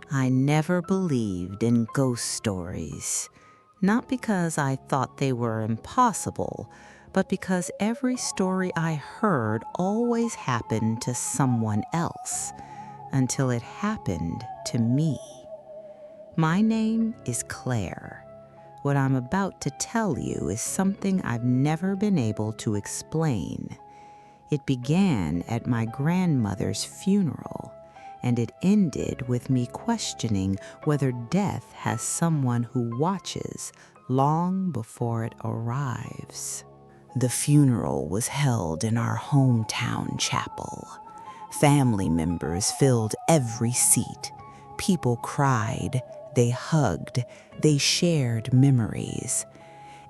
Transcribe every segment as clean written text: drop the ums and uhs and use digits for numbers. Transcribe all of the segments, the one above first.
I never believed in ghost stories, not because I thought they were impossible, but because every story I heard always happened to someone else until it happened to me. My name is Claire. What I'm about to tell you is something I've never been able to explain. It began at my grandmother's funeral, and it ended with me questioning whether death has someone who watches long before it arrives. The funeral was held in our hometown chapel. Family members filled every seat. People cried, they hugged, they shared memories.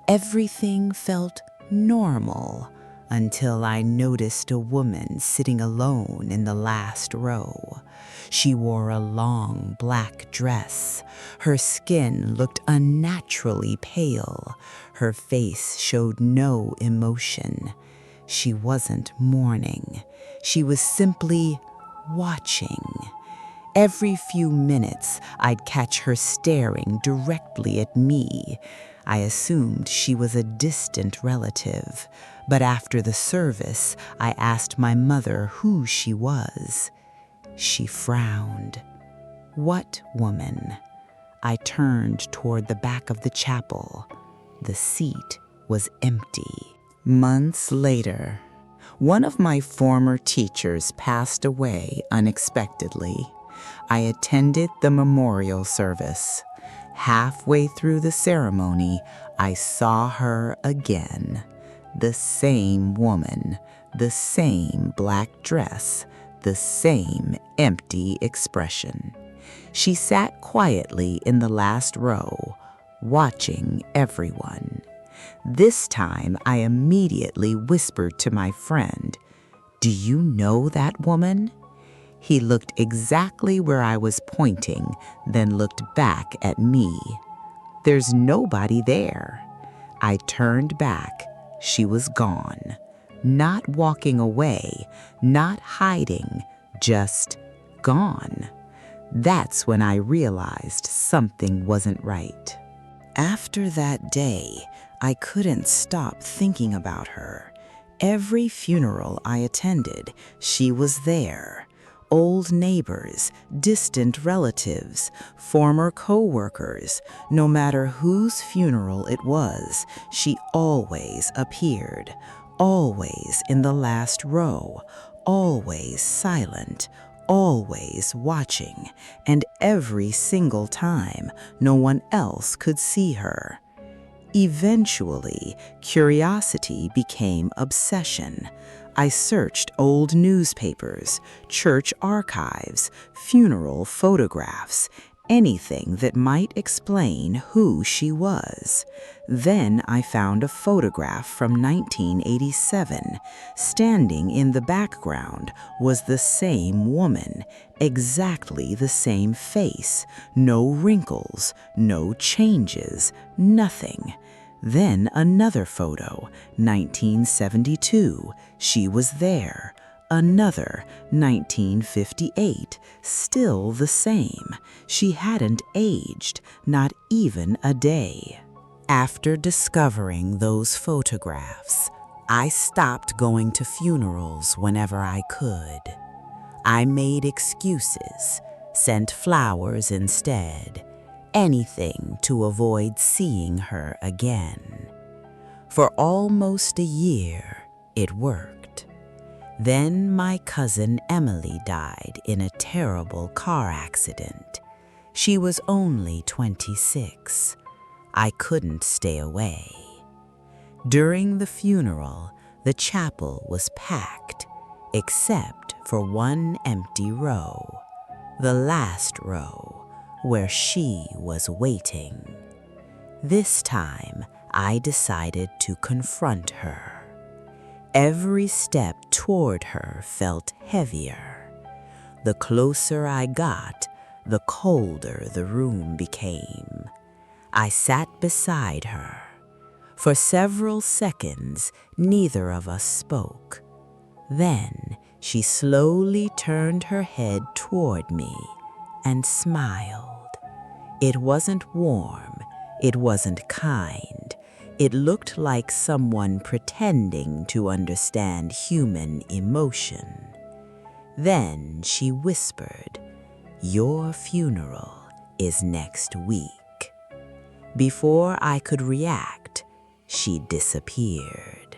Everything felt normal until I noticed a woman sitting alone in the last row. She wore a long black dress. Her skin looked unnaturally pale. Her face showed no emotion. She wasn't mourning. She was simply watching. Every few minutes, I'd catch her staring directly at me. I assumed she was a distant relative, but after the service, I asked my mother who she was. She frowned. What woman? I turned toward the back of the chapel. The seat was empty. Months later, one of my former teachers passed away unexpectedly. I attended the memorial service. Halfway through the ceremony, I saw her again. The same woman, the same black dress, the same empty expression. She sat quietly in the last row, watching everyone. This time, I immediately whispered to my friend, "Do you know that woman?" He looked exactly where I was pointing, then looked back at me. There's nobody there. I turned back. She was gone. Not walking away, not hiding, just gone. That's when I realized something wasn't right. After that day, I couldn't stop thinking about her. Every funeral I attended, she was there. Old neighbors, distant relatives, former co-workers, no matter whose funeral it was, she always appeared, always in the last row, always silent, always watching, and every single time no one else could see her. Eventually, curiosity became obsession. I searched old newspapers, church archives, funeral photographs, anything that might explain who she was. Then I found a photograph from 1987. Standing in the background was the same woman, exactly the same face, no wrinkles, no changes, nothing. Then another photo, 1972, she was there. Another, 1958, still the same. She hadn't aged, not even a day. After discovering those photographs, I stopped going to funerals whenever I could. I made excuses, sent flowers instead, anything to avoid seeing her again. For almost a year, it worked. Then my cousin Emily died in a terrible car accident. She was only 26. I couldn't stay away. During the funeral, the chapel was packed, except for one empty row, the last row, where she was waiting. This time, I decided to confront her. Every step toward her felt heavier. The closer I got, the colder the room became. I sat beside her. For several seconds, neither of us spoke. Then she slowly turned her head toward me and smiled. It wasn't warm, it wasn't kind. It looked like someone pretending to understand human emotion. Then she whispered, "Your funeral is next week." Before I could react, she disappeared.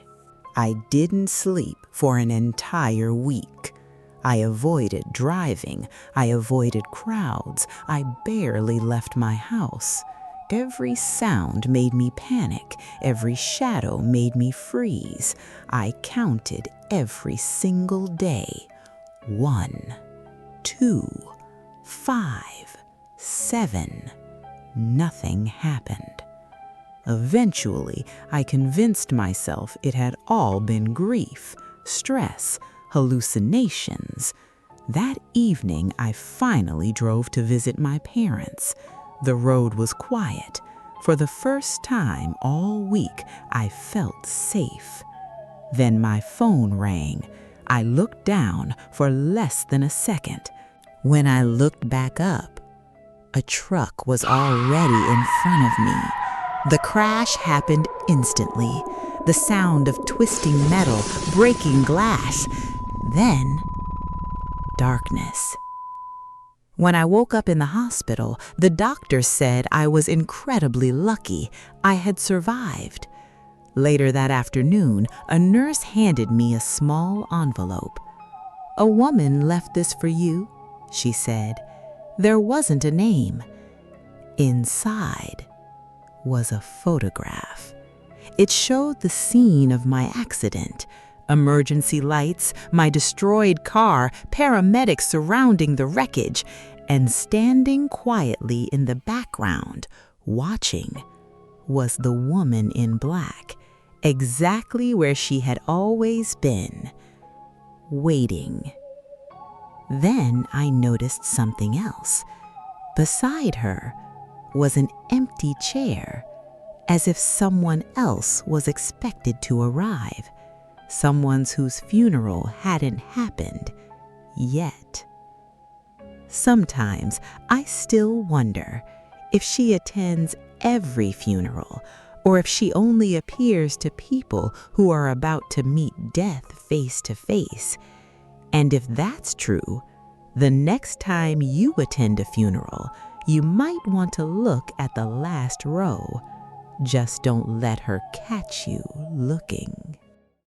I didn't sleep for an entire week. I avoided driving. I avoided crowds. I barely left my house. Every sound made me panic. Every shadow made me freeze. I counted every single day. 1, 2, 5, 7. Nothing happened. Eventually, I convinced myself it had all been grief, stress, hallucinations. That evening, I finally drove to visit my parents. The road was quiet. For the first time all week, I felt safe. Then my phone rang. I looked down for less than a second. When I looked back up, a truck was already in front of me. The crash happened instantly. The sound of twisting metal, breaking glass. Then, darkness. When I woke up in the hospital, the doctor said I was incredibly lucky. I had survived. Later that afternoon, a nurse handed me a small envelope. "A woman left this for you," she said. There wasn't a name. Inside was a photograph. It showed the scene of my accident. Emergency lights, my destroyed car, paramedics surrounding the wreckage, and standing quietly in the background, watching, was the woman in black, exactly where she had always been, waiting. Then I noticed something else. Beside her was an empty chair, as if someone else was expected to arrive, someone whose funeral hadn't happened yet. Sometimes I still wonder if she attends every funeral, or if she only appears to people who are about to meet death face to face. And if that's true, the next time you attend a funeral, you might want to look at the last row. Just don't let her catch you looking.